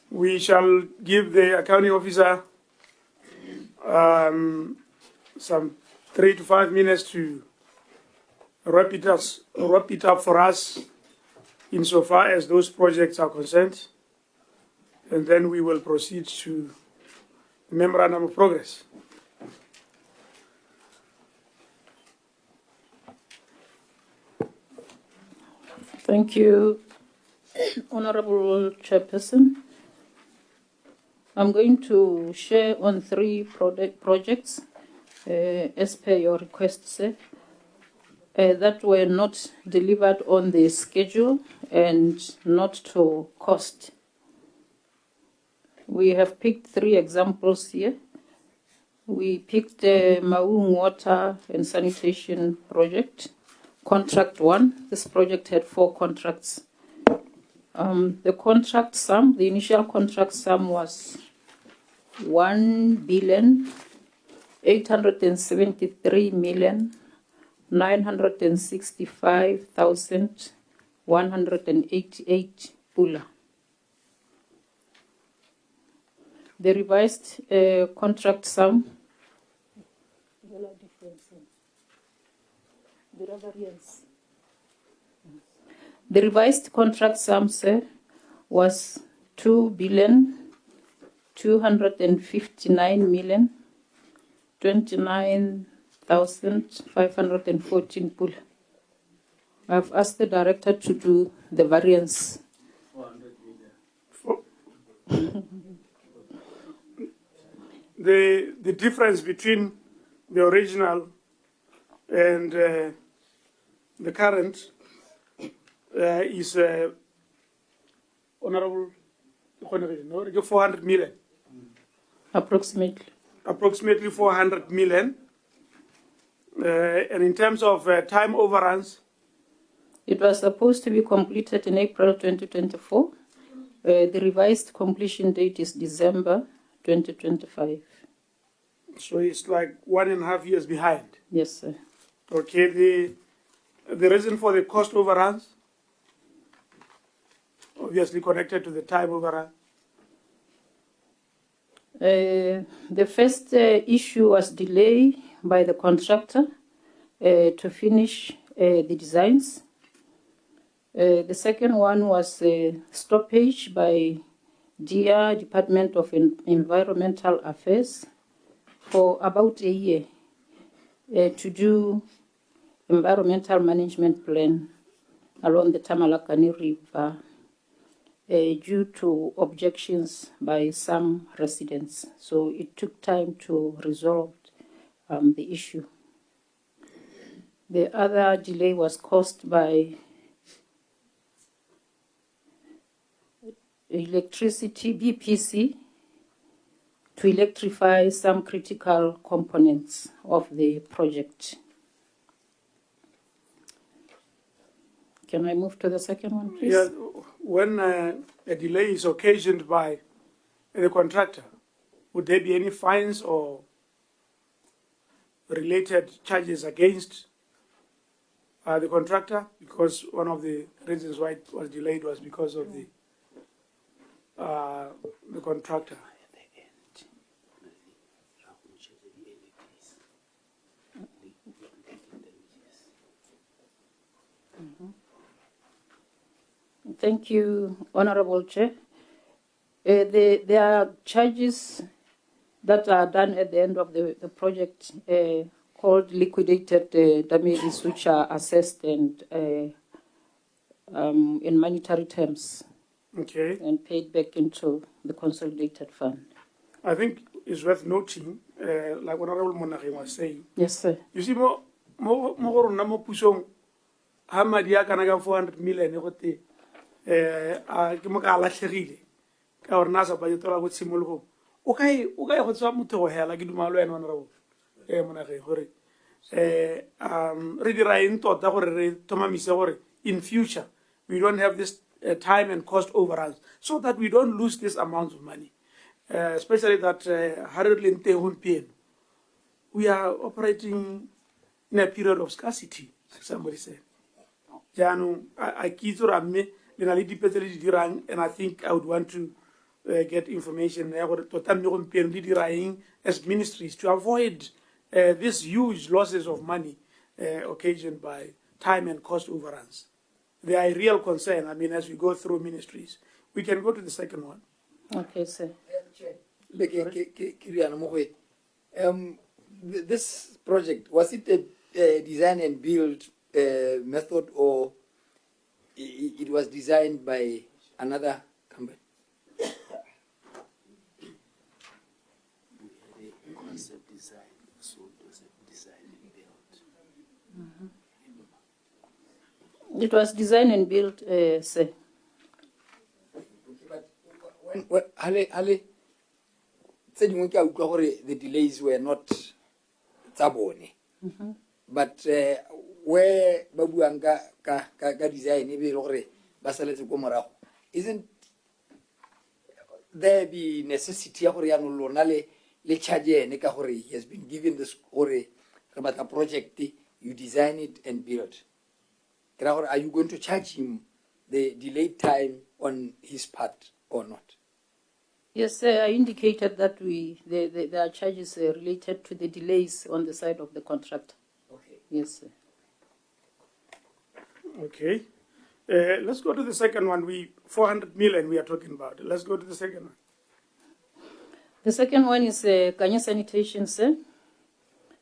We shall give the accounting officer some 3 to 5 minutes to wrap it up for us insofar as those projects are concerned, and then we will proceed to the memorandum of progress. Thank you, Honorable Chairperson. I'm going to share on 3 projects as per your request, sir, that were not delivered on the schedule and not to cost. We have picked 3 examples here. We picked the Maung Water and Sanitation Project, Contract 1. This project had 4 contracts. The contract sum, the initial contract sum was 1,873,965,188 pula. The revised contract sum, the revised contract sum, sir, was 2,259,029,514 pula. I've asked the director to do the variance. 400 million. The difference between the original and the current is Honorable 400 million. Approximately 400 million. And in terms of time overruns, it was supposed to be completed in April 2024. The revised completion date is December 2025. So it's like 1.5 years behind. Yes, sir. Okay, the reason for the cost overruns, obviously connected to the time overrun. The first issue was delay by the contractor to finish the designs. The second one was stoppage by DIA, Department of Environmental Affairs, for about a year to do environmental management plan along the Tamalakani River due to objections by some residents. So it took time to resolve the issue. The other delay was caused by electricity, BPC, to electrify some critical components of the project. Can I move to the second one, please? Yeah, when a delay is occasioned by the contractor, would there be any fines or related charges against the contractor? Because one of the reasons why it was delayed was because of the contractor. Thank you, Honorable Chair. There are charges that are done at the end of the project called liquidated damages, which are assessed and in monetary terms. Okay. And paid back into the consolidated fund. I think it's worth noting, like Honorable Monageng was saying. Yes, sir. You see, more pusong, how much 400 million ke mo ka latlhegile ka gore na sa budgetela go tshimologo o ka go tswa motho go hela ke dumalo ene Honorable Monageng gore re dira eng tota gore re thomamise gore in future we don't have this time and cost overruns, so that we don't lose this amount of money, especially that we are operating in a period of scarcity, like somebody said. I and I think I would want to get information as ministries to avoid these huge losses of money occasioned by time and cost overruns. They are a real concern. I mean, as we go through ministries. We can go to the second one. Okay, sir. This project, was it a design and build method, or it was designed by another company? Concept design, so it was a design and build. It was designed and built, sir. But Ale, the delays were not tabone. But where Babuanga ka design isn't there the necessity of le charge he has been given this about a project, you design it and build. Are you going to charge him the delayed time on his part or not? Yes, sir, I indicated that there are charges related to the delays on the side of the contract. Okay. Yes, sir. Okay. Let's go to the second one. 400 million we are talking about. Let's go to the second one. The second one is Kanye Sanitation, sir.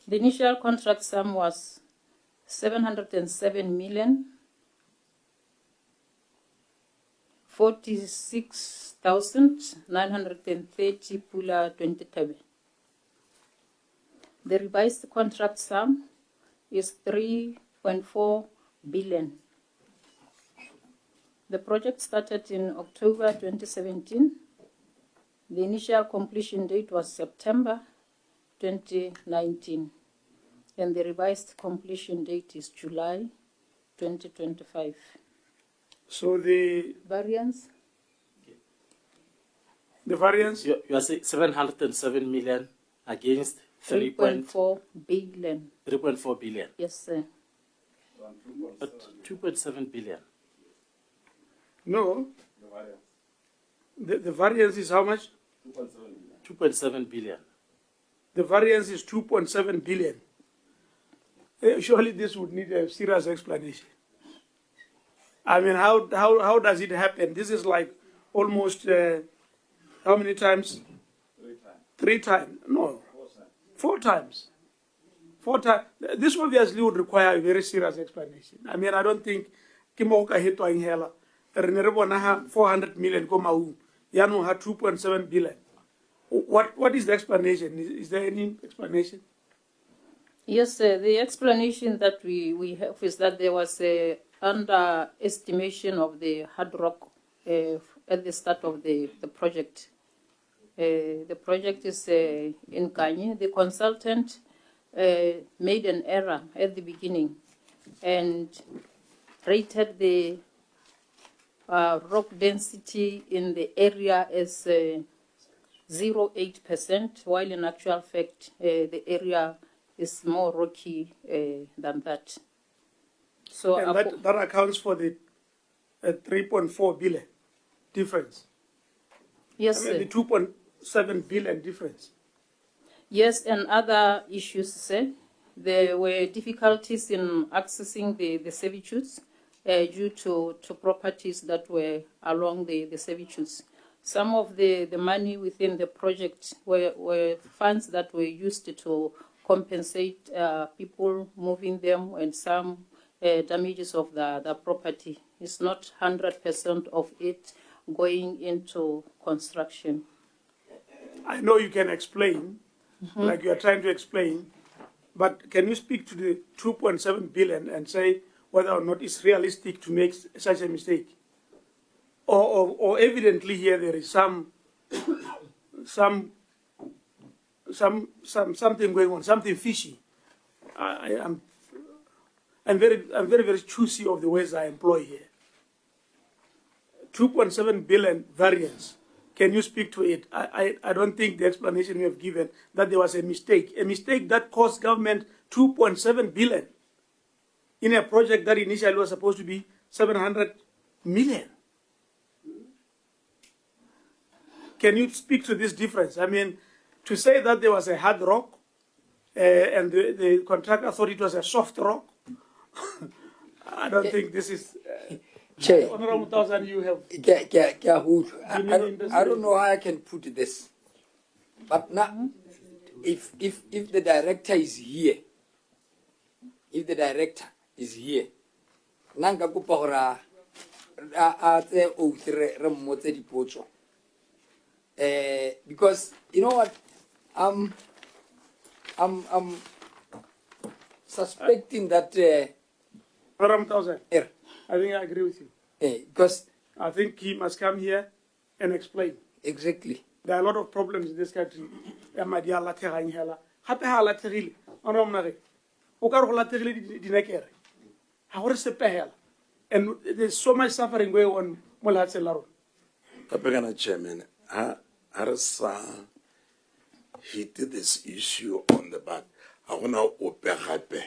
The initial contract sum was 707 million. 46,930 pula 20 The revised contract sum is 3.4 billion. The project started in October 2017. The initial completion date was September 2019, and the revised completion date is July 2025. So the variance? The variance? You are saying 707 million against 3.4 billion. 3.4 billion. Yes, sir. But 2.7 billion. No. The variance is how much? 2.7 billion. The variance is 2.7 billion. Surely this would need a serious explanation. I mean, how does it happen? This is like almost, how many times? 3 times. No. 4 times. 4 times. This obviously would require a very serious explanation. I mean, I don't think Kimoka hito in hela. 400 million Yanu had 2.7 billion. What is the explanation? Is there any explanation? Yes, sir. The explanation that we have is that there was a underestimation of the hard rock at the start of the project. The project is in Kanye. The consultant made an error at the beginning and rated the rock density in the area as 0.8%, while in actual fact the area is more rocky than that. So and that accounts for the 3.4 billion difference. Yes, I mean, the 2.7 billion difference. Yes, and other issues, sir. There were difficulties in accessing the servitudes due to properties that were along the servitudes. Some of the money within the project were funds that were used to compensate people moving them, and some damages of the property. It's not 100% of it going into construction. I know you can explain, like you are trying to explain, but can you speak to the 2.7 billion and say whether or not it's realistic to make such a mistake? Or evidently here there is something going on, something fishy. I'm very choosy of the words I employ here. 2.7 billion variance. Can you speak to it? I don't think the explanation you have given that there was a mistake that cost government 2.7 billion in a project that initially was supposed to be 700 million. can you speak to this difference? I mean, to say that there was a hard rock and the contractor thought it was a soft rock, I don't think this is... Honorable Thousand, you have... I don't know how I can put this. But now, if the director is here, nanga kopa hora a tse o re mmotse dipotso because you know what, I'm suspecting that Honorable Thousand, I think I agree with you. Because I think he must come here and explain. Exactly. There are a lot of problems in this country. And there's so much suffering going on. Chairman, Arasa hit this issue on the back. I want to open happy.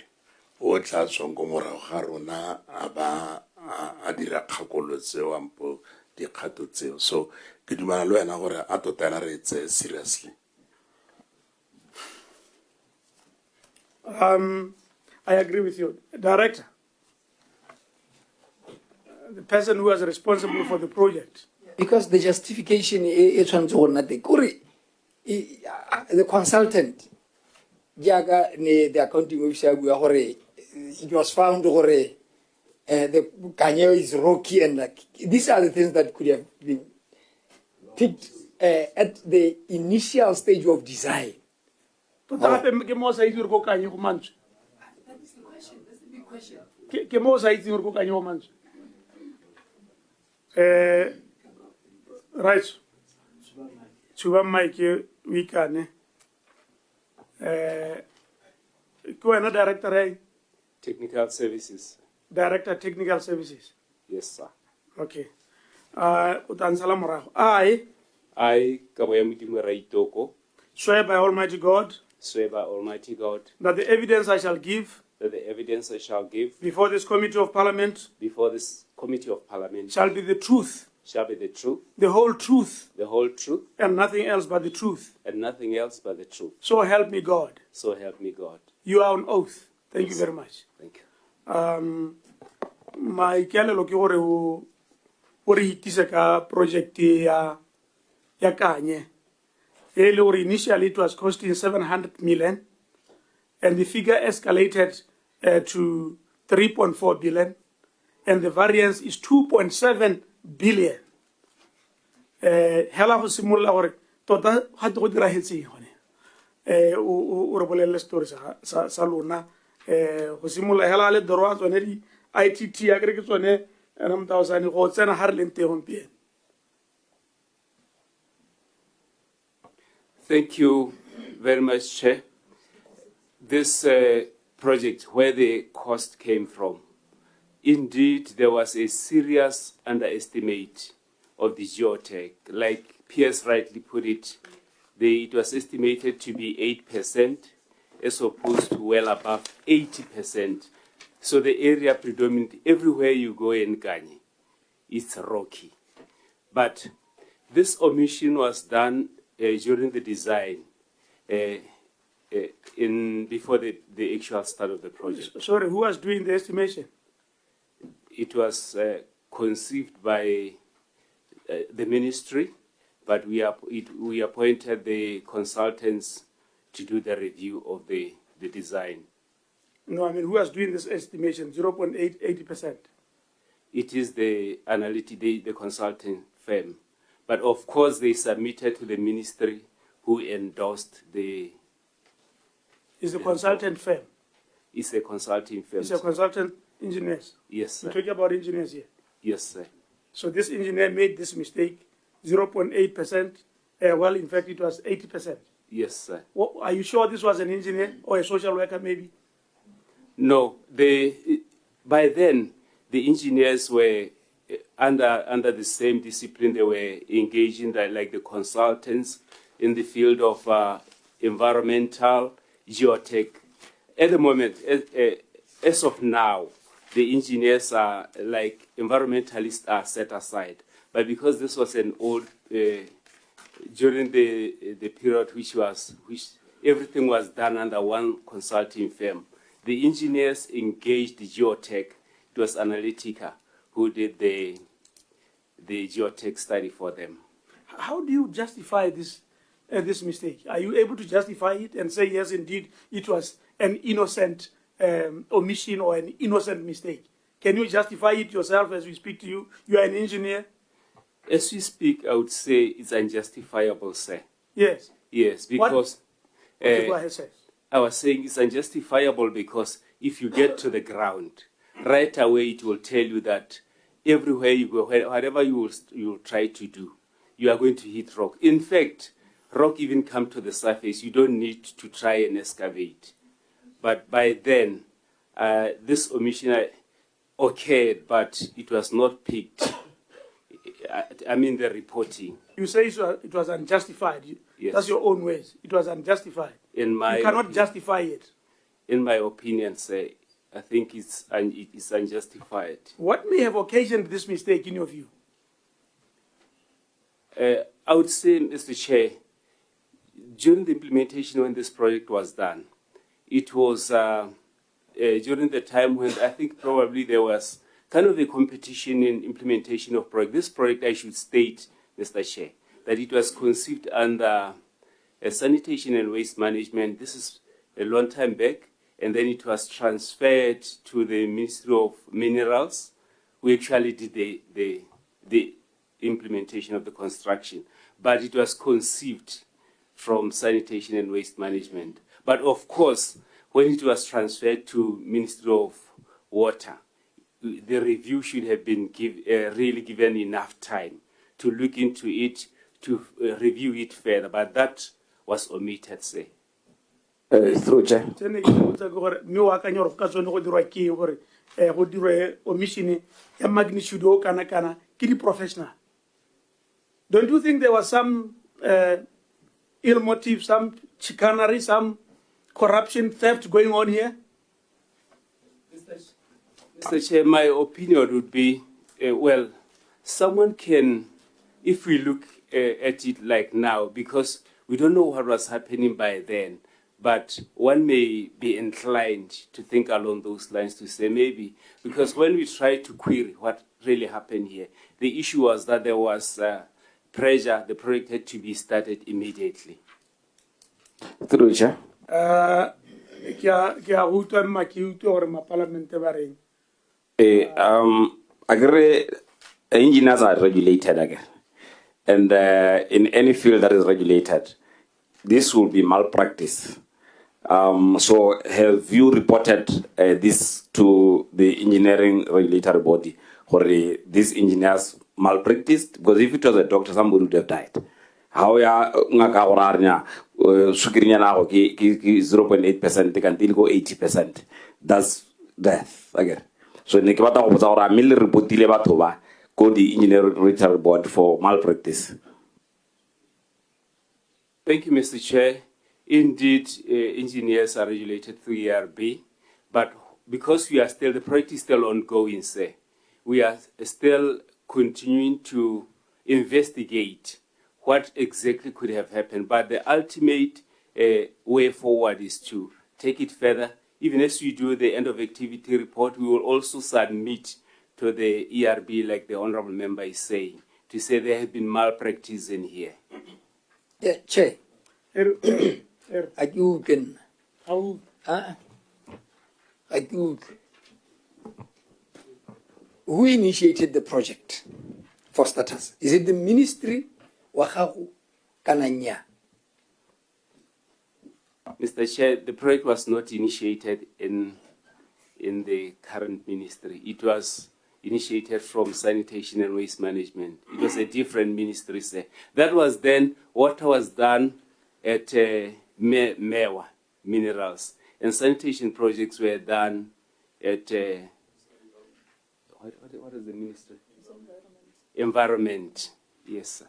What has on Gomora Haruna Aba Adira Kakolo Ampo de Katutseo. So, Kidumalo and our Atotanare seriously. I agree with you. Director, the person who was responsible for the project. Because the justification is the consultant, the accounting officer, it was found the Kanye is rocky, and like these are the things that could have been picked at the initial stage of design. That is the question. That's the big question. Right. Chuba Mike, we can. Go another director. Technical services. Director Technical Services. Yes, sir. Okay. I, Kaboya Mudimu Raitoko, swear by Almighty God swear by Almighty God that the evidence I shall give that the evidence I shall give before this Committee of Parliament before this Committee of Parliament shall be the truth, shall be the truth, the whole truth, and nothing else but the truth. and nothing else but the truth. So help me God. So help me God. You are on oath. Thank you very much. Thank you. My kelelo ke gore o re hitise ka project ya Kanye. Initially it was costing 700 million, and the figure escalated to 3.4 billion, and the variance is 2.7 billion. Hela go simolla gore tota ga go diragetseng gone o re bolelle story sa lona go simolla hela le dorwa tsone di ITT ya kere ke tsone Thousand go tsena ha re leng teng gompieno. Thank you very much, Chair. This project, where the cost came from, indeed there was a serious underestimate of the geotech. Like Pierce rightly put it, it was estimated to be 8% as opposed to well above 80%. So the area predominant, everywhere you go in Kanye, it's rocky. But this omission was done during the design, before the actual start of the project. Sorry, who was doing the estimation? It was conceived by the ministry, but we appointed the consultants to do the review of the design. No, I mean, who was doing this estimation, 0.80%? It is the the consulting firm. But of course, they submitted to the ministry, who endorsed the... Is the consultant firm? It's a consulting firm. It's a consultant engineers? Yes, sir. We're talking about engineers here? Yes, sir. So this engineer made this mistake, 0.8%, well, in fact, it was 80%. Yes, sir. What, are you sure this was an engineer or a social worker, maybe? No, by then, the engineers were under the same discipline. They were engaging like the consultants in the field of environmental geotech. At the moment, as of now, the engineers are like environmentalists are set aside. But because this was an old during the period which everything was done under one consulting firm. The engineers engaged Geotech. It was Analytica who did the Geotech study for them. How do you justify this mistake? Are you able to justify it and say, yes, indeed, it was an innocent omission or an innocent mistake? Can you justify it yourself as we speak to you? You are an engineer. As we speak, I would say it's unjustifiable, sir. Yes. Yes, because Okay, go ahead, sir. I was saying it's unjustifiable because if you get to the ground, right away it will tell you that everywhere you go, whatever you will try to do, you are going to hit rock. In fact, rock even come to the surface. You don't need to try and excavate. But by then, this omission occurred, but it was not picked. I mean the reporting. You say it was unjustified. Yes. That's your own words. It was unjustified. You cannot opinion, justify it. In my opinion, sir, I think it is unjustified. What may have occasioned this mistake in your view? I would say, Mr. Chair, during the implementation when this project was done, it was during the time when I think probably there was kind of a competition in implementation of project. This project, I should state, Mr. Chair, that it was conceived under sanitation and waste management. This is a long time back, and then it was transferred to the Ministry of Minerals, who actually did the implementation of the construction. But it was conceived from sanitation and waste management. But of course, when it was transferred to Ministry of Water, the review should have been really given enough time to look into it, to review it further, but that was omitted, say. Through Chair. Don't you think there was some ill motive, some chicanery, some corruption, theft going on here? Mr. Chair, my opinion would be, well, someone can, if we look at it like now, because we don't know what was happening by then, but one may be inclined to think along those lines to say maybe, because when we try to query what really happened here, the issue was that there was pressure, the project had to be started immediately. Through Chair. Engineers are regulated again. And in any field that is regulated, this will be malpractice. So have you reported this to the engineering regulatory body, or these engineers malpracticed? Because if it was a doctor, somebody would have died. How ya ngaka orarnya sukirinya na go ki 0.8%, they can still go 80%. That's death again. So ne ke batla go botsa gore a mille repotile batho ba go the engineering regulatory board for malpractice. Thank you, Mr. Chair. Indeed, engineers are regulated through ERB, but because the project is still ongoing, sir, we are still continuing to investigate what exactly could have happened. But the ultimate way forward is to take it further. Even as we do the end of activity report, we will also submit to the ERB, like the honorable member is saying, to say there have been malpractice in here. Yeah, Chair. You can. Who initiated the project for starters? Is it the ministry? Kananya? Mr. Chair, the project was not initiated in the current ministry. It was initiated from sanitation and waste management. It was a different ministry, sir. That was then what was done at Mewa Minerals, and sanitation projects were done at what is the ministry? Environment. Yes, sir.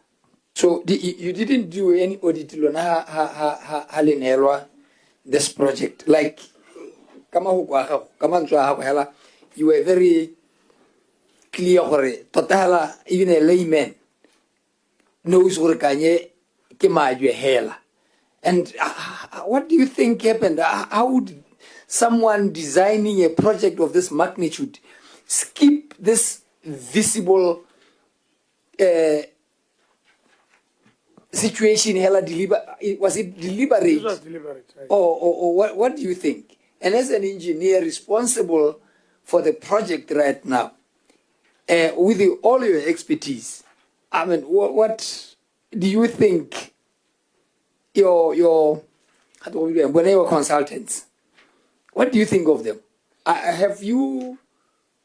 So you didn't do any audit on this project, like you were very clear, even a layman knows what Kanye ke majwe hela. And what do you think happened? How would someone designing a project of this magnitude skip this visible situation? Was it deliberate? This was deliberate. Right. Or what do you think? And as an engineer responsible for the project right now, with all your expertise, I mean, what do you think your when they were consultants, what do you think of them? Have you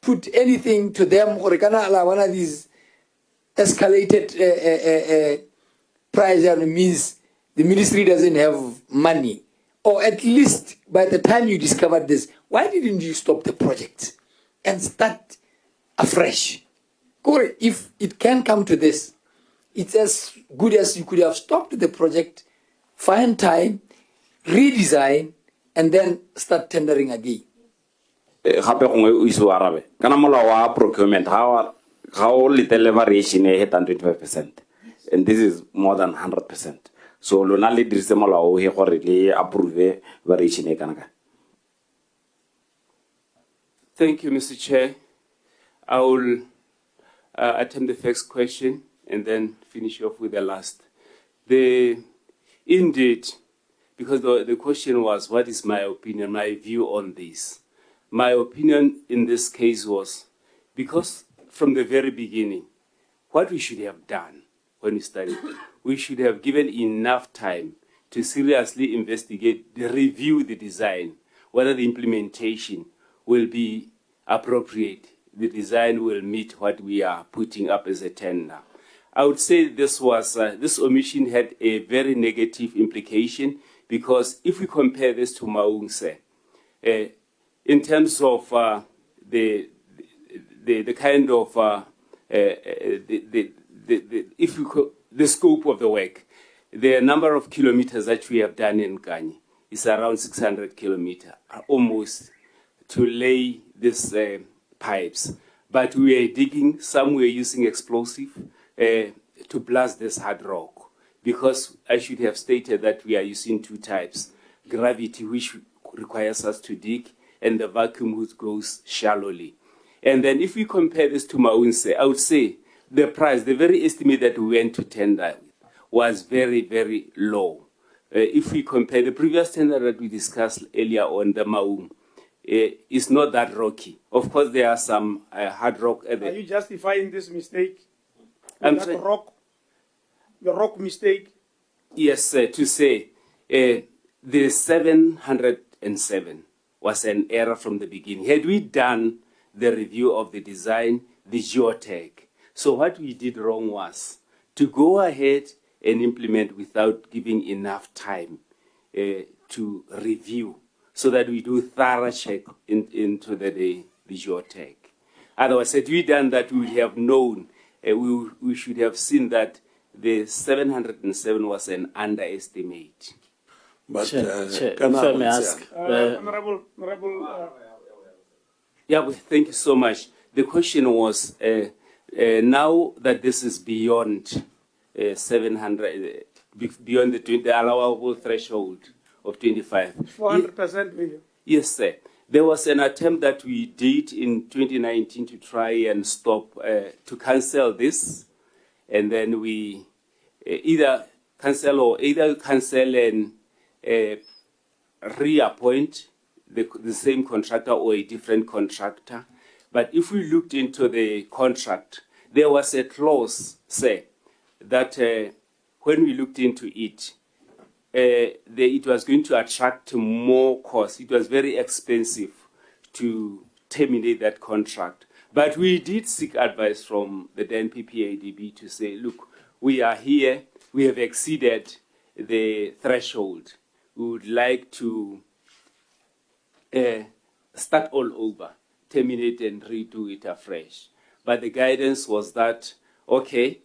put anything to them, or one of these escalated price means the ministry doesn't have money? Or at least by the time you discovered this, why didn't you stop the project and start afresh? Corey, if it can come to this, it's as good as you could have stopped the project, find time, redesign, and then start tendering again. Gape gongwe o iso arabe kana molao wa procurement ga o little variation e than 25%, and this is more than 100%. So lona le dirise molao he gore le approve variation e kana ka. Thank you, Mr. Chair. I will attempt the first question and then finish off with the last. Indeed, because the question was, what is my opinion, my view on this? My opinion in this case was, because from the very beginning, what we should have done when we started, we should have given enough time to seriously investigate, review the design, whether the implementation will be appropriate, the design will meet what we are putting up as a tender. I would say this omission had a very negative implication, because if we compare this to Maungse, in terms of the kind of the scope of the work, the number of kilometers that we have done in Kanye is around 600 kilometers, almost, to lay these pipes. But we are digging, some we are using explosive to blast this hard rock, because I should have stated that we are using two types: gravity, which requires us to dig, and the vacuum, which goes shallowly. And then if we compare this to Maunse, I would say the price, the very estimate that we went to tender was very, very low. If we compare the previous tender that we discussed earlier on, the Maung, it's not that rocky. Of course, there are some hard rock. Are you justifying this mistake? The rock mistake? Yes, to say the 707 was an error from the beginning. Had we done the review of the design, the geotech, so what we did wrong was to go ahead and implement without giving enough time to review, so that we do thorough check into the geotech. Otherwise, had we done that, we would have known, we should have seen that the 707 was an underestimate. But if I may ask, Honorable, yeah, well, thank you so much. The question was, now that this is beyond 700, beyond the allowable threshold of 25. 400% million. Yes, sir. There was an attempt that we did in 2019 to try and stop, to cancel this, and then we either cancel and reappoint the same contractor or a different contractor. But if we looked into the contract, there was a clause, say, that when we looked into it, it was going to attract more costs. It was very expensive to terminate that contract. But we did seek advice from the then PPADB to say, look, we are here, we have exceeded the threshold. We would like to start all over, terminate and redo it afresh. But the guidance was that, okay,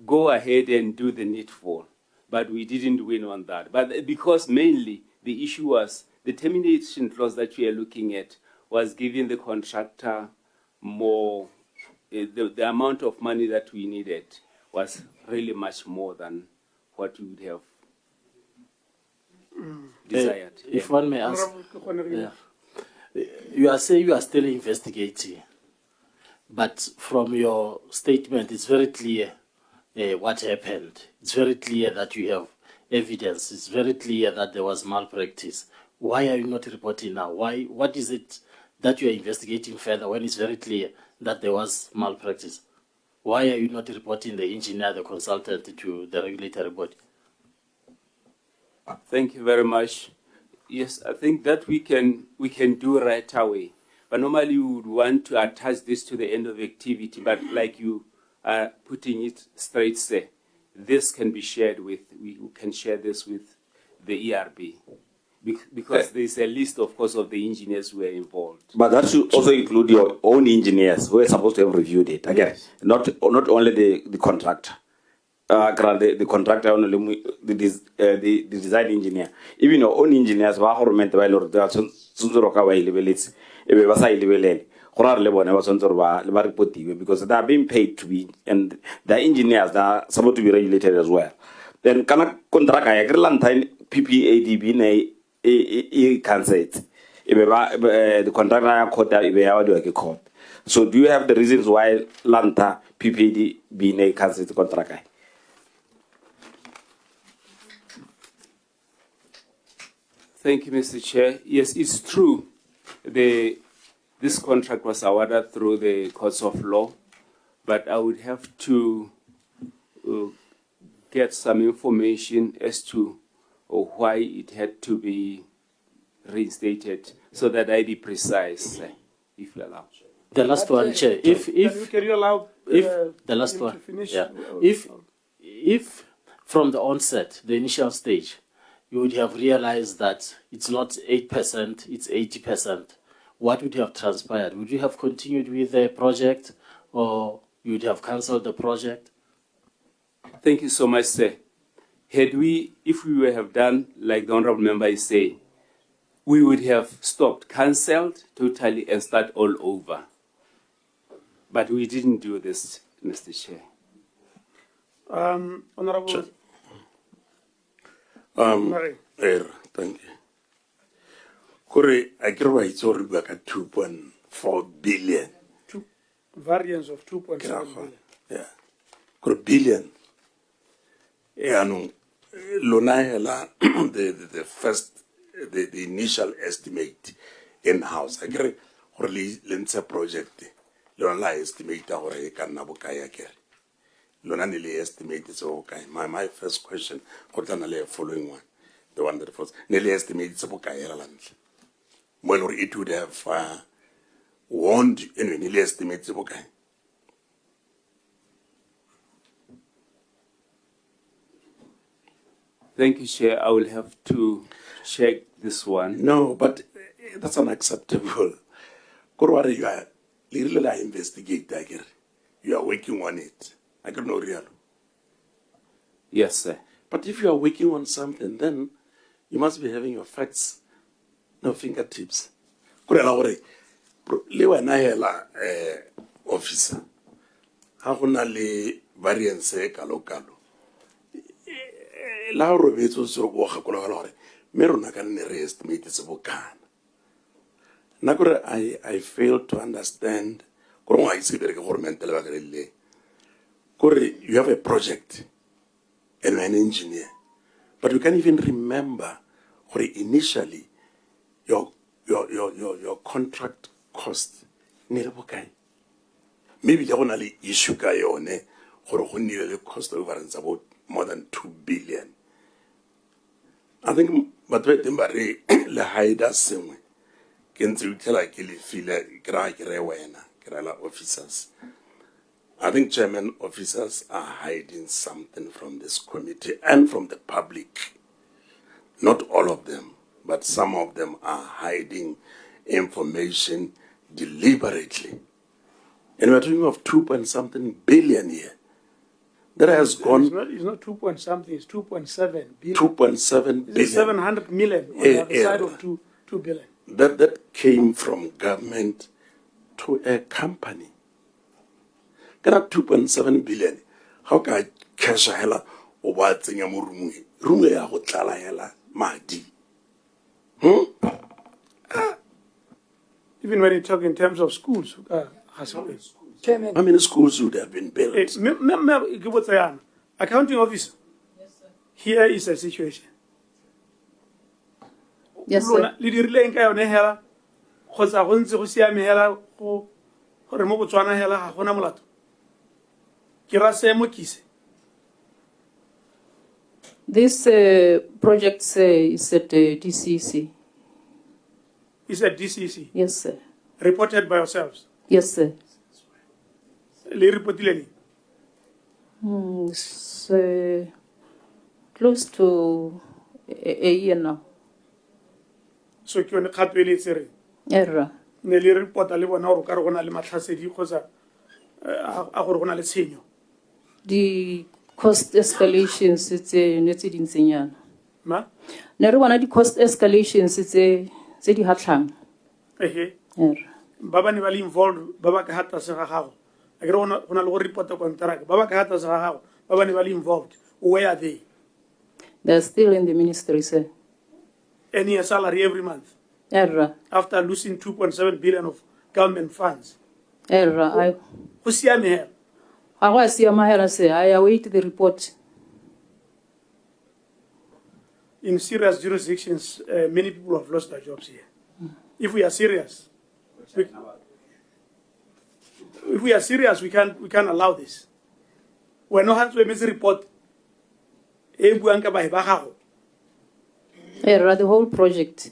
go ahead and do the needful. But we didn't win on that. But because mainly the issue was the termination clause that we are looking at was giving the contractor more, the amount of money that we needed was really much more than what we would have desired. If one may ask, Honorable Kgonegile. you are saying you are still investigating, but from your statement, it's very clear what happened. It's very clear that you have evidence. It's very clear that there was malpractice. Why are you not reporting now? Why? What is it that you are investigating further when it's very clear that there was malpractice? Why are you not reporting the engineer, the consultant to the regulatory body? Thank you very much. Yes, I think that we can do right away. But normally we would want to attach this to the end of activity, but like you are putting it straight, say, this can be shared with, we can share this with the ERB. Because there's a list, of course, of the engineers who are involved. But that should also include your own engineers who are supposed to have reviewed it. Again, Yes. not only the contractor. The contractor, only the design engineer. Even your own engineers, because they are being paid to be, and the engineers that are supposed to be regulated as well. Then, can a contract I agree PPADB cancel it. The contractor court. So, do you have the reasons why Lanta PPADB cancel the contract? Thank you, Mr. Chair. Yes, it's true. This contract was awarded through the courts of law, but I would have to get some information as to why it had to be reinstated, so that I be precise, if you allow. The last one, Chair. Can you allow The last him one. to finish? Yeah. If from the onset, the initial stage, you would have realized that it's not 8%, it's 80%, what would have transpired? Would you have continued with the project, or you would have cancelled the project? Thank you so much, sir. If we would have done like the honorable member is saying, we would have stopped, cancelled totally, and start all over. But we didn't do this, Mr. Chair. Honorable. Sure. Mary. Thank you. Kore, I can write sorry back at 2.4 billion. Variance of 2.7 billion. Yeah. Kore billion. Yeah, no. Lonahela, the initial estimate in house. I agree. Or lensa project. Lona estimate or a canabukaya care. Lona nearly estimate is okay. My first question, what the following one, the one that was nearly estimated Sabukaya land. Well, it would have warned and nearly estimate Sabukai. Thank you, Chair. I will have to check this one. No, but that's unacceptable. Korware, you are literally investigate dagger. You are working on it. I don't know real. Yes, sir. But if you are working on something, then you must be having your facts, no fingertips. Korelawore, lewa na hela officer. Hakuna le variance kalo. La robezo so go gakola gore me rona ka nne re estimate se bokana na gore I fail to understand gore wa itse bereke gore mentele ba gele gore you have a project and an engineer, but you can't even remember gore initially your contract cost ne le bokae. Maybe there was an issue ka yone gore go nnile le cost overruns about more than 2 billion. I think, but wait, Mbari, le haida sengwe. Kentsi utela ke le file kra wena, kra officers. I think chairman officers are hiding something from this committee and from the public. Not all of them, but some of them are hiding information deliberately. And we're talking of 2.something billion here. That has gone. It's not 2 point something, it's 2.7 billion. 2.7 billion. It's 700 million on the other side of 2 billion. That came from government to a company. Got 2.7 billion. How can I cash a hella o ba tsenya mo room ya go tlala hela madi. Even when you talk in terms of schools, Chairman, How many schools would have been built? accounting officer. Here is a situation. Yes, sir. Le dirile eng ka yone hela kgotsa go ntse go siame hela go gore mo Botswana hela ga gona molato ke ra se mo kise. This project is at DCC. It's at DCC. Yes, sir. Reported by yourselves. Yes, sir. Le reportile It's close to a year now. so ke yone kgato ele tsere Error. ne le reporta le bona gore ka re gona le matlhasedi kgotsa a gore gona le tshenyo. The cost escalations it's netse dintsenyana. Ma Ne re bona di cost escalations tse di hatlang. ehe Error. ba ba ne ba le involved ba ba ka hata se ga gago a ke re gona le go reporta contract ba ba ka hata se ga gago ba ba ne ba le involved where are they? They're still in the ministry, sir. Any salary every month Error. after losing 2.7 billion of government funds. Error. Go siame hela. I see Mahera say, I await the report. In serious jurisdictions, many people have lost their jobs here. If we are serious, we can't allow this. We're not having to make a report. Error, the whole project.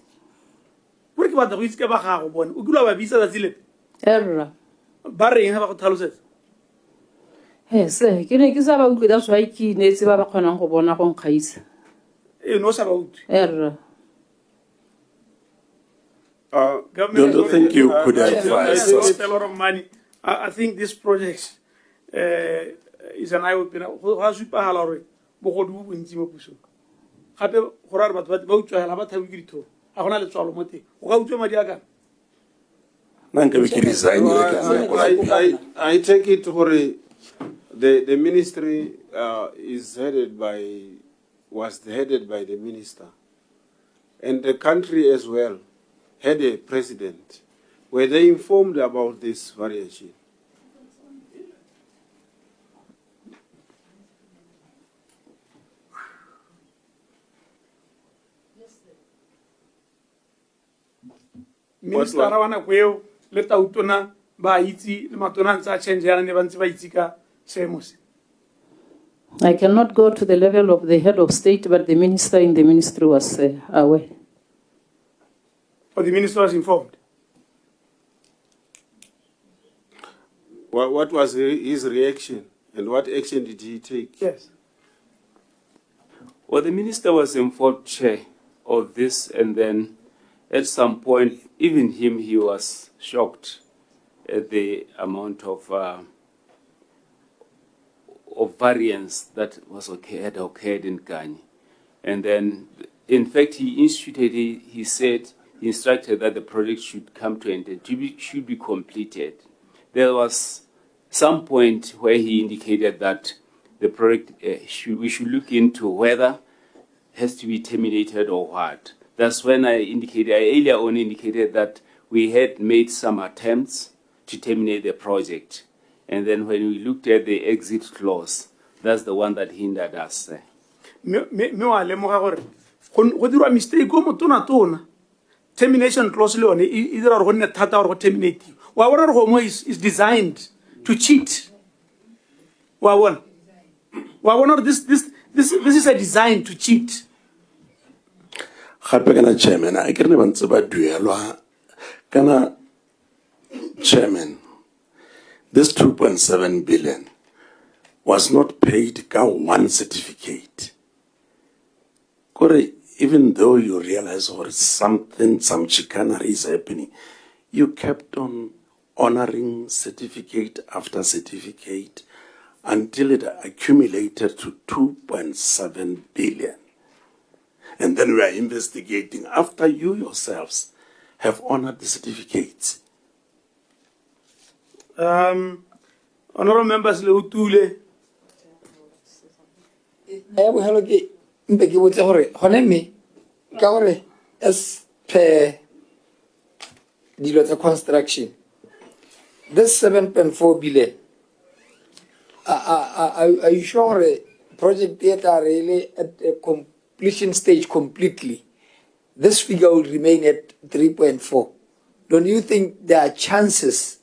Error. Yes, sir. That's why ki ne tse ba ba kgonang go bona go nkgaisa. Error. Government Don't you think you could advise us? a lot of money. I think this project is an eye-opener. Gape go ra re batho ba utswa hela ba thabi ke ditho ga gona le tswalo mo teng o ga utswa madi a kana Nna nka be ke resign I take it gore the ministry was headed by the minister, and the country as well had a president. Were they informed about this variation? minister wa nako eo le tautona ba itse le matona ntse a change yana ne ba ntse ba itse ka seemo se. I cannot go to the level of the head of state, but the minister in the ministry was aware. Or the minister was informed. What was his reaction, and what action did he take? Yes. Well, the minister was informed, Chair, of this, and then at some point, even he was shocked at the amount of variance that had occurred in Kanye. And then, in fact, he instructed that the project should come to an end, should be completed. There was some point where he indicated that the project, we should look into whether it has to be terminated or what. That's when I earlier on indicated that we had made some attempts to terminate the project. And then when we looked at the exit clause, that's the one that hindered us. Termination clause either or terminate. Is designed to cheat. This is a design to cheat. Chairman, I can even say about Kana Chairman, this 2.7 billion was not paid ka one certificate. Even though you realize some chicanery is happening, you kept on honoring certificate after certificate until it accumulated to 2.7 billion. And then we are investigating after you yourselves have honored the certificates. Honorable members, Hello, Mbeki would say, Honemi, Kaore, as per the construction. This 7.4 billion. Are you sure project data really at a completion stage completely? This figure will remain at 3.4. Don't you think there are chances?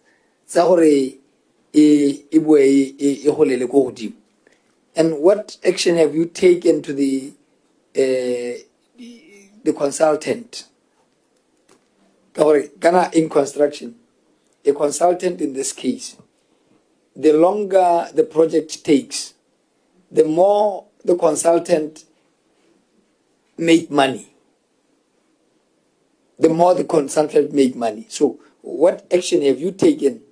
And what action have you taken to the consultant? Ghana in construction, a consultant in this case, the longer the project takes, the more the consultant make money. The more the consultant make money. So what action have you taken?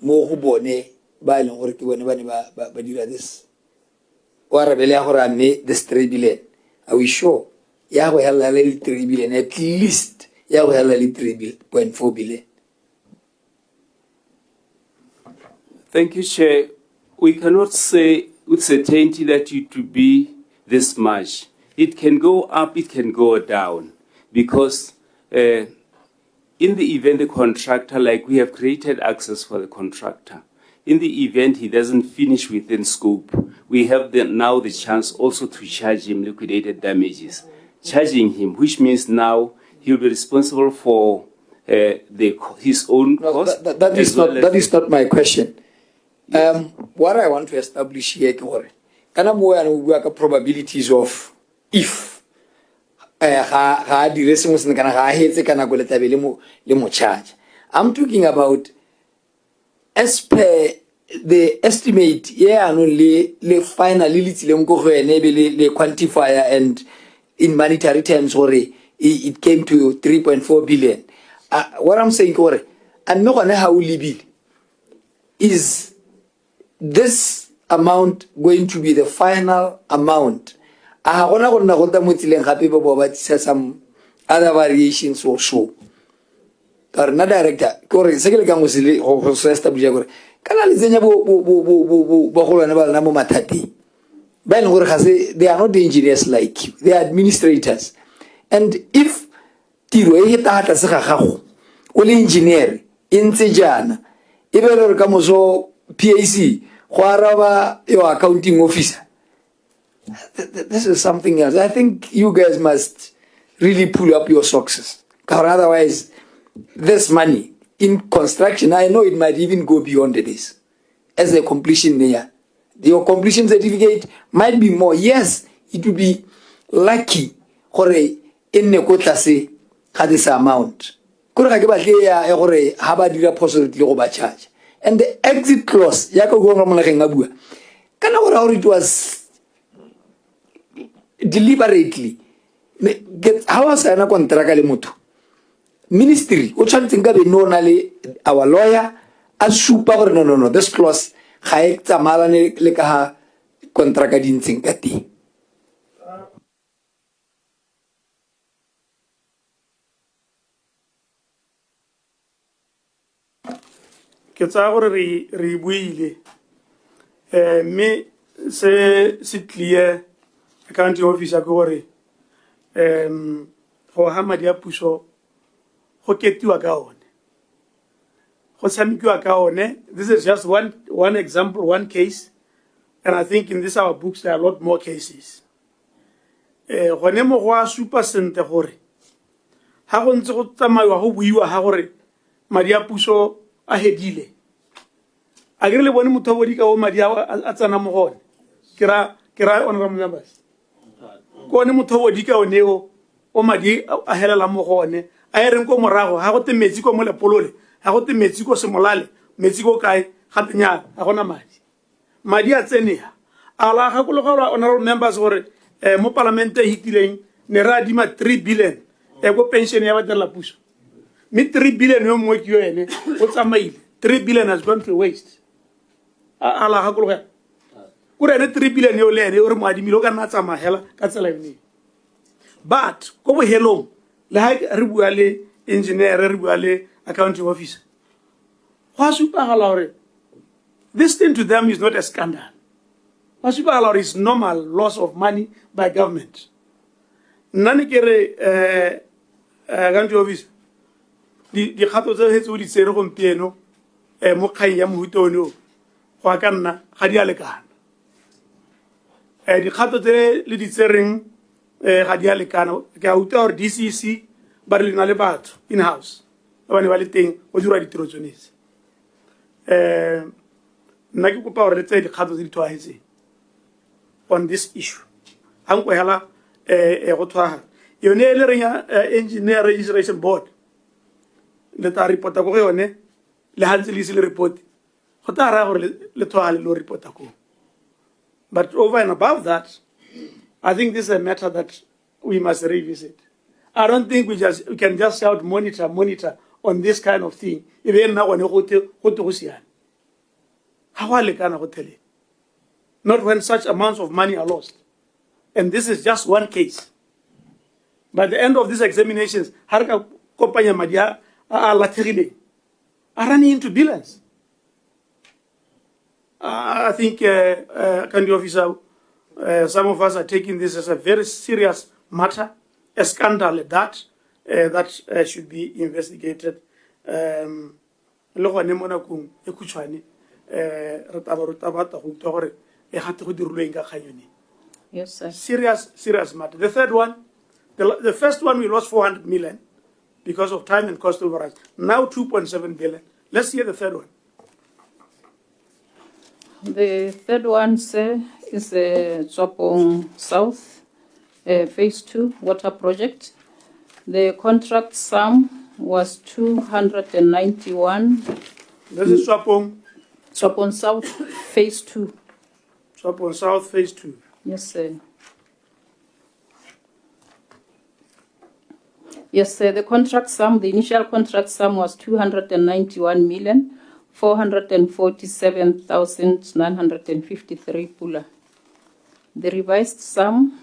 More this. This 3 billion. Are we sure? Yahweh halal 3 billion, at least Yahweh halal 3.4 billion. Thank you, Chair. We cannot say with certainty that it will be this much. It can go up, it can go down, because in the event the contractor, like we have created access for the contractor, in the event he doesn't finish within scope, we have now the chance also to charge him liquidated damages. Charging him, which means now he'll be responsible for his own cost. That is not my question. Yes. What I want to establish here, probabilities of if I'm talking about as per the estimate, le finally le quantifier, and in monetary terms, it came to 3.4 billion. What I'm saying, I'm not gonna how is this amount going to be the final amount? Some other variations or so. Karena director, sekali kamu sili establish kana lizenya they are not the engineers like you, they are administrators. And if tiro e hata se gago o le engineer intse jana e be re ka moso PAC go araba your accounting officer, this is something else. I think you guys must really pull up your socks. Otherwise, this money in construction, I know it might even go beyond this. As a completion there, your completion certificate might be more. Yes, it will be lucky for in the quota say this amount. And the exit clause, it was deliberately. How was I not contract? Ministry, which I think our lawyer, as super no, this clause, Haekta Malane Lekaha contracting Sinkati. Ketsago re buile me se clear accounting officer go re go ha madi a puso go ketiwa ka one go tsamikiwa ka one. This is just one example, one case, and I think in this our books there are a lot more cases. Gone mo go a super sente gore ha go ntse go tsamaiwa go buiwa ha gore madi a puso a hedile a gre le bone motho bo di ka o madi a tsana mo gone kira honorable members ko ne motho bo di ka o neo o madi a helela mo gone a ereng ko morago ha go te metsi ko mo lepolole ha go te metsi ko semolale metsi ko kae ga tenya ga gona madi a tsenea ala ga go le gore honorable members gore mo parliament e hitileng ne ra dima 3 billion go pension ya batla puso me 3 billion yo mo ke yo ene o tsamaile 3 billion has gone to waste ala ga go le gore ne 3 billion yo le ene o re mo adimile o ka nna tsamahela ka tsela ene. But go bo hello le ha re bua le engineer re bua le accounting officer go a supa gala gore this thing to them is not a scandal. Masipala is normal loss of money by government. Nani kere country office di khato tse hetso di tsere gompieno mo kgang ya mohutone go ka nna ga di a lekana. Di khato tse le di tsereng ga di a lekana ke a utlwa gore DCC ba re lena le batho in house ba ne ba le teng go dira ditiro tsonetse. Nna ke kopa gore le tse di khato tse di tshwaetseng on this issue. Hanko hela go tshwaga yone le reng engineer registration board le ta reporta go yone le hantse le le report go ta ra gore le tshwaga le reporta go. But over and above that, I think this is a matter that we must revisit. I don't think we can just shout monitor on this kind of thing. Even now when not when such amounts of money are lost. And this is just one case. By the end of these examinations, Harka Kompanya Madia are running into billions. I think, Kandi officer, some of us are taking this as a very serious matter, a scandal at that, that should be investigated. Yes, sir. Serious matter. The third one, the first one we lost 400 million because of time and cost overruns. Now 2.7 billion. Let's hear the third one. The third one, sir, is the Tswapong South Phase 2 water project. The contract sum was 291. This is Tswapong South Phase 2. Tswapong South Phase 2. Yes, sir. Yes, sir. The contract sum, the initial contract sum was 291,447,953 pula. The revised sum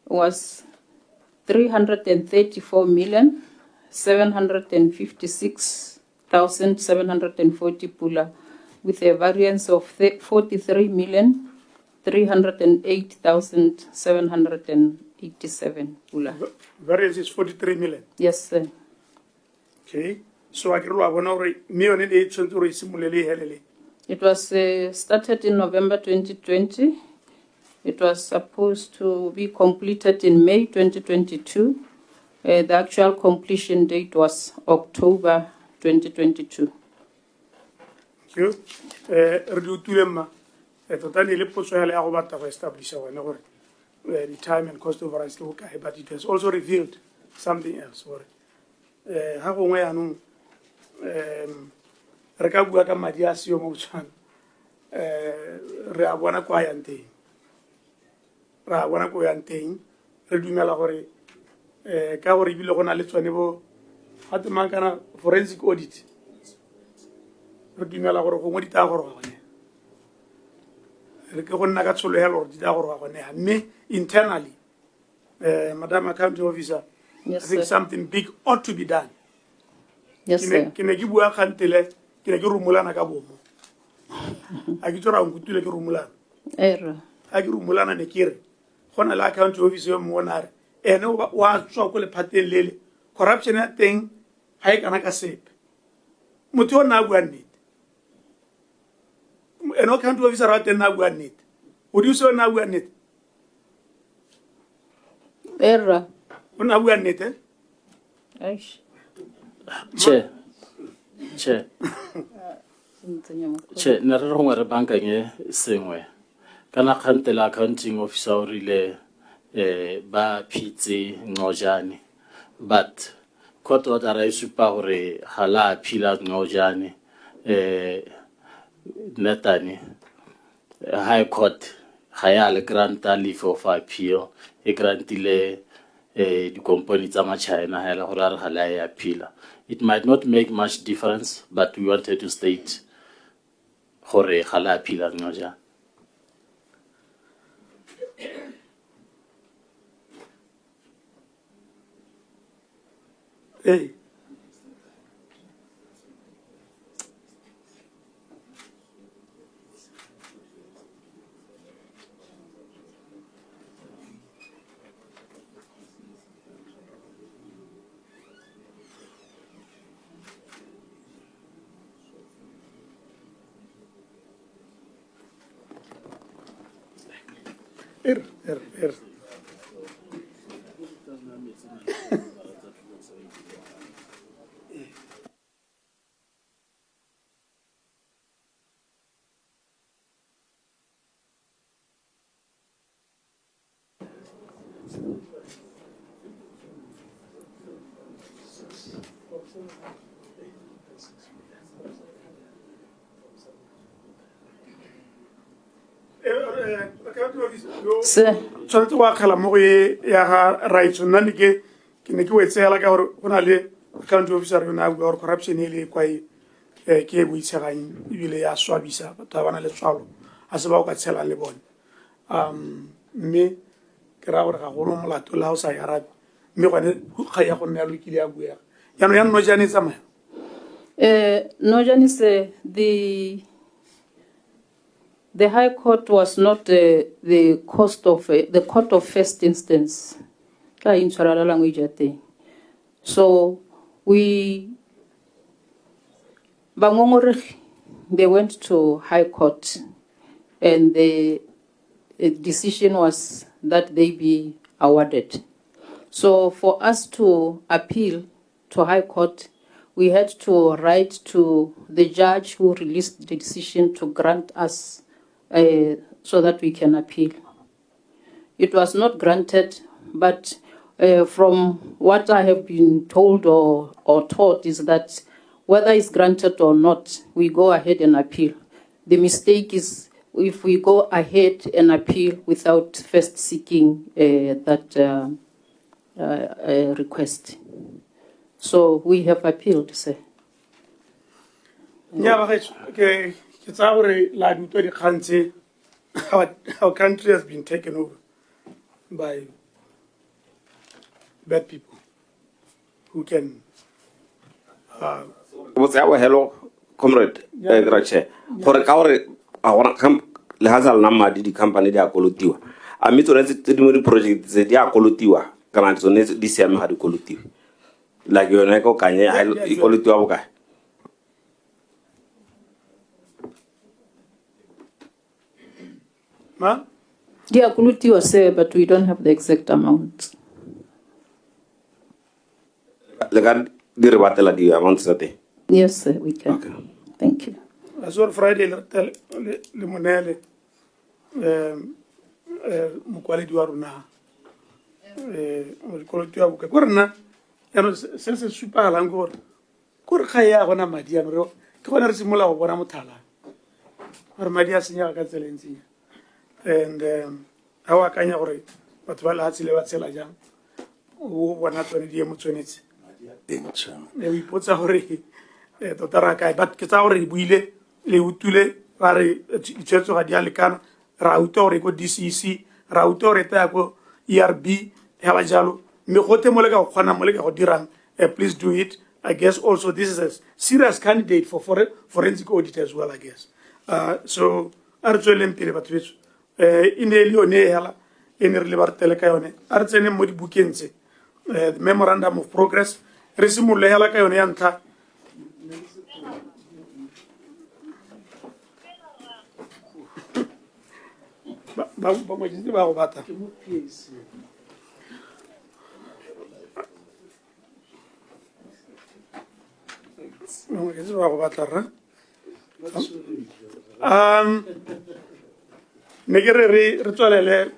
was 334,756,740 pula, with a variance of 43,308,787 pula. Variance is 43 million. Yes, sir. Okay. So I can It was started in November 2020. It was supposed to be completed in May 2022. The actual completion date was October 2022. Thank you. The time and cost overruns, but it has also revealed something else. Forensic audit. Internally, Madam Accounting Officer, Yes, I think sir. something big ought to be done. Yes, sir. Error. Accounting Officer corruption thing Accounting Officer would you say now we are net? Error. Now we are net, eh? Aish. Che. Che, na re rongwe re bankanye sengwe. Kana khantela accounting officer o rile ba phitse Ngojane. But court order e supa gore hala phila Ngojane netani high court hayale granta leave of appeal e grantile di company tsa ma China hala gore a re hala ya phila. It might not make much difference, but we wanted to state gore hala phila Ngojane. Hey. Sir. tshwanetse wa kgala mo go e ya ga rights nna ne ke ne ke wetsegela ka gore go na le county officer yona a bua gore corruption e le kwa ke e boitshegang ebile ya swabisa batho ba bana le tswalo a se ba o ka tshelang le bone mme ke raya gore ga gono molato le ga o sa e arabe mme gone ga ya go nna yalo kile ya buega yaanong ya nnojane e tsamaya Nojani said the High Court was not the court of first instance. So they went to High Court, and the decision was that they be awarded. So for us to appeal to High Court, we had to write to the judge who released the decision to grant us so that we can appeal. It was not granted, but from what I have been told or taught is that whether it's granted or not, we go ahead and appeal. The mistake is if we go ahead and appeal without first seeking that request. So we have appealed, sir. Our country has been taken over by bad people who can. Hello, comrade. Grazie. For a cover, I want to come. Lehazal Nama did the company they are collective. I meet the project they are collective. Grants on this year had a collective. Like your Neko Kanye, collective guy. Ma? Yeah, Kuluti was there, but we don't have the exact amount. Yes, sir, we can. Okay. Thank you. As well, Friday, Limonele, Mukwali Duaruna, Kolotua Bukakurna, and Sense Super Langor, Kurkaya, one of my dear, Kona Simula, one of Mutala, or my dear Senior Excellency. And our Kanyore, but well, that's Levatselaja, who were not 20 years. We put already Totarakai, but Ketauri Wile, Leutule, Rari, Church of Adialican, Rautore, DCC, Rautore Tago, ERB, Halajalo, Mehote Molega, Juana Molega, or Diran. Please do it. I guess also this is a serious candidate for forensic audit as well, I guess. So, Arzuelem Telepatrice. In Elio Nehela, in Libertelecayone, Arzene Modibukense, the Memorandum of Progress, Resimule Helacayonianta. Negere ritualele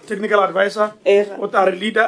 technical advisor, or leader.